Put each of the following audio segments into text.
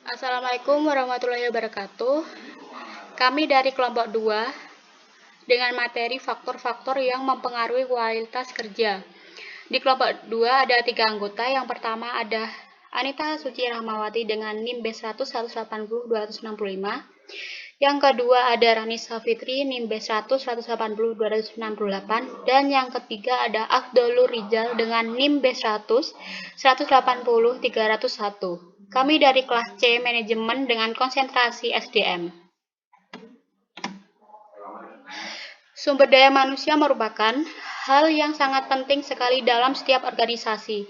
Assalamualaikum warahmatullahi wabarakatuh. Kami dari kelompok 2 dengan materi faktor-faktor yang mempengaruhi kualitas kerja. Di kelompok 2 ada 3 anggota. Yang pertama ada Anita Suci Rahmawati dengan NIM B100 180 265. Yang kedua ada Rani Safitri NIM B100 180 268. Dan yang ketiga ada Afdolur Rizal dengan NIM B100 180 301. Kami dari kelas C Manajemen dengan konsentrasi SDM. Sumber daya manusia merupakan hal yang sangat penting sekali dalam setiap organisasi.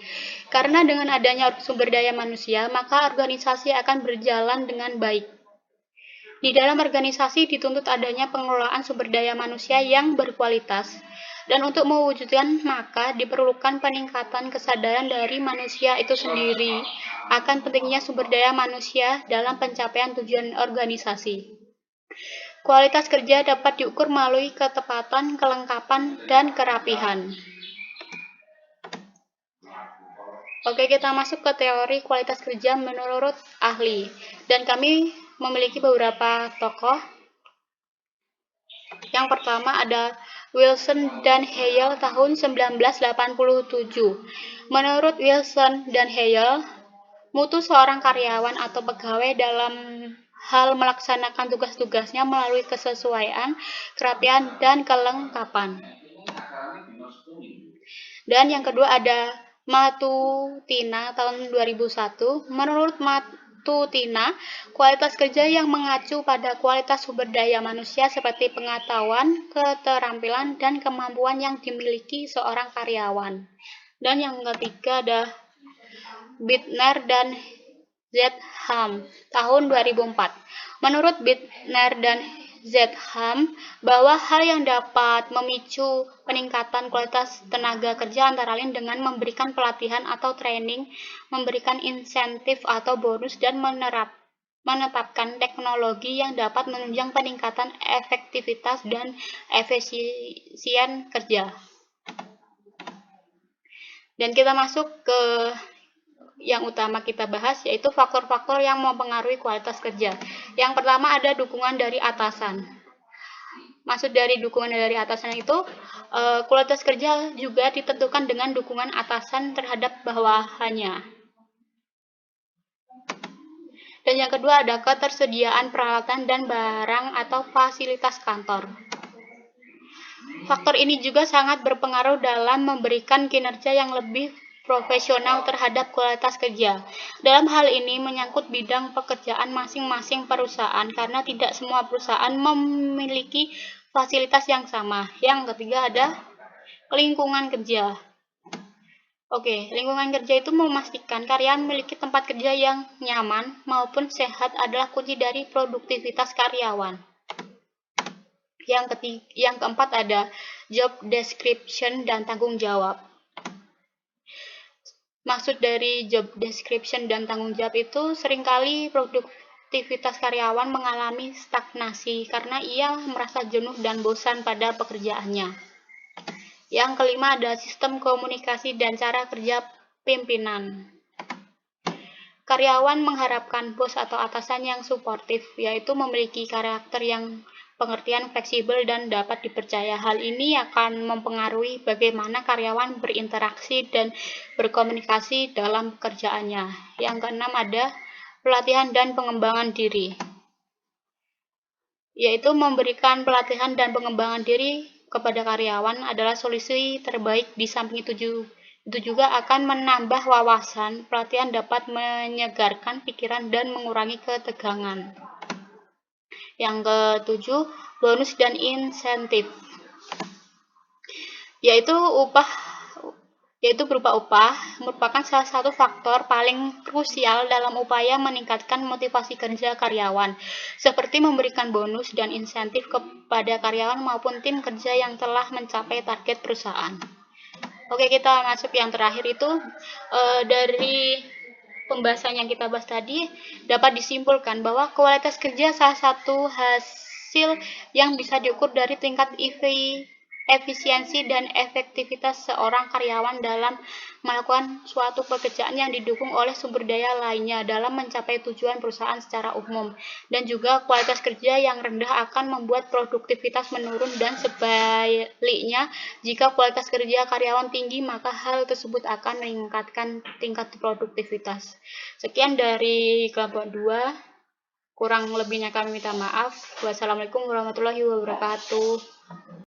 Karena dengan adanya sumber daya manusia, maka organisasi akan berjalan dengan baik. Di dalam organisasi dituntut adanya pengelolaan sumber daya manusia yang berkualitas. Dan untuk mewujudkan maka diperlukan peningkatan kesadaran dari manusia itu sendiri akan pentingnya sumber daya manusia dalam pencapaian tujuan organisasi. Kualitas kerja dapat diukur melalui ketepatan, kelengkapan, dan kerapihan. Oke, kita masuk ke teori kualitas kerja menurut ahli. Dan kami memiliki beberapa tokoh. Yang pertama ada Wilson dan Hale tahun 1987. Menurut Wilson dan Hale, mutu seorang karyawan atau pegawai dalam hal melaksanakan tugas-tugasnya melalui kesesuaian, kerapian, dan kelengkapan. Dan yang kedua ada Matutina tahun 2001. Menurut Matutina, kualitas kerja yang mengacu pada kualitas sumber daya manusia seperti pengetahuan, keterampilan, dan kemampuan yang dimiliki seorang karyawan. Dan yang ketiga ada Bittner dan Zetham tahun 2004. Menurut Bittner dan Zetham, bahwa hal yang dapat memicu peningkatan kualitas tenaga kerja antara lain dengan memberikan pelatihan atau training, memberikan insentif atau bonus, dan menetapkan teknologi yang dapat menunjang peningkatan efektivitas dan efisien kerja. Dan kita masuk ke yang utama kita bahas, yaitu faktor-faktor yang mempengaruhi kualitas kerja. Yang pertama ada dukungan dari atasan. Maksud dari dukungan dari atasan itu, kualitas kerja juga ditentukan dengan dukungan atasan terhadap bawahannya. Dan yang kedua ada ketersediaan peralatan dan barang atau fasilitas kantor. Faktor ini juga sangat berpengaruh dalam memberikan kinerja yang lebih profesional terhadap kualitas kerja. Dalam hal ini menyangkut bidang pekerjaan masing-masing perusahaan karena tidak semua perusahaan memiliki fasilitas yang sama. Yang ketiga ada lingkungan kerja. Oke, lingkungan kerja itu memastikan karyawan memiliki tempat kerja yang nyaman maupun sehat adalah kunci dari produktivitas karyawan. Yang keempat ada job description dan tanggung jawab. Maksud dari job description dan tanggung jawab itu seringkali produktivitas karyawan mengalami stagnasi karena ia merasa jenuh dan bosan pada pekerjaannya. Yang kelima ada sistem komunikasi dan cara kerja pimpinan. Karyawan mengharapkan bos atau atasan yang suportif, yaitu memiliki karakter yang pengertian, fleksibel, dan dapat dipercaya. Hal ini akan mempengaruhi bagaimana karyawan berinteraksi dan berkomunikasi dalam pekerjaannya. Yang keenam ada pelatihan dan pengembangan diri, yaitu memberikan pelatihan dan pengembangan diri kepada karyawan adalah solusi terbaik. Di samping itu juga akan menambah wawasan. Pelatihan dapat menyegarkan pikiran dan mengurangi ketegangan. Yang ketujuh, bonus dan insentif, yaitu berupa upah, merupakan salah satu faktor paling krusial dalam upaya meningkatkan motivasi kerja karyawan, seperti memberikan bonus dan insentif kepada karyawan maupun tim kerja yang telah mencapai target perusahaan. Oke, kita masuk yang terakhir itu dari pembahasan yang kita bahas tadi dapat disimpulkan bahwa kualitas kerja salah satu hasil yang bisa diukur dari tingkat efisiensi dan efektivitas seorang karyawan dalam melakukan suatu pekerjaan yang didukung oleh sumber daya lainnya dalam mencapai tujuan perusahaan secara umum. Dan juga kualitas kerja yang rendah akan membuat produktivitas menurun, dan sebaliknya, jika kualitas kerja karyawan tinggi, maka hal tersebut akan meningkatkan tingkat produktivitas. Sekian dari kelompok 2. Kurang lebihnya kami minta maaf. Wassalamualaikum warahmatullahi wabarakatuh.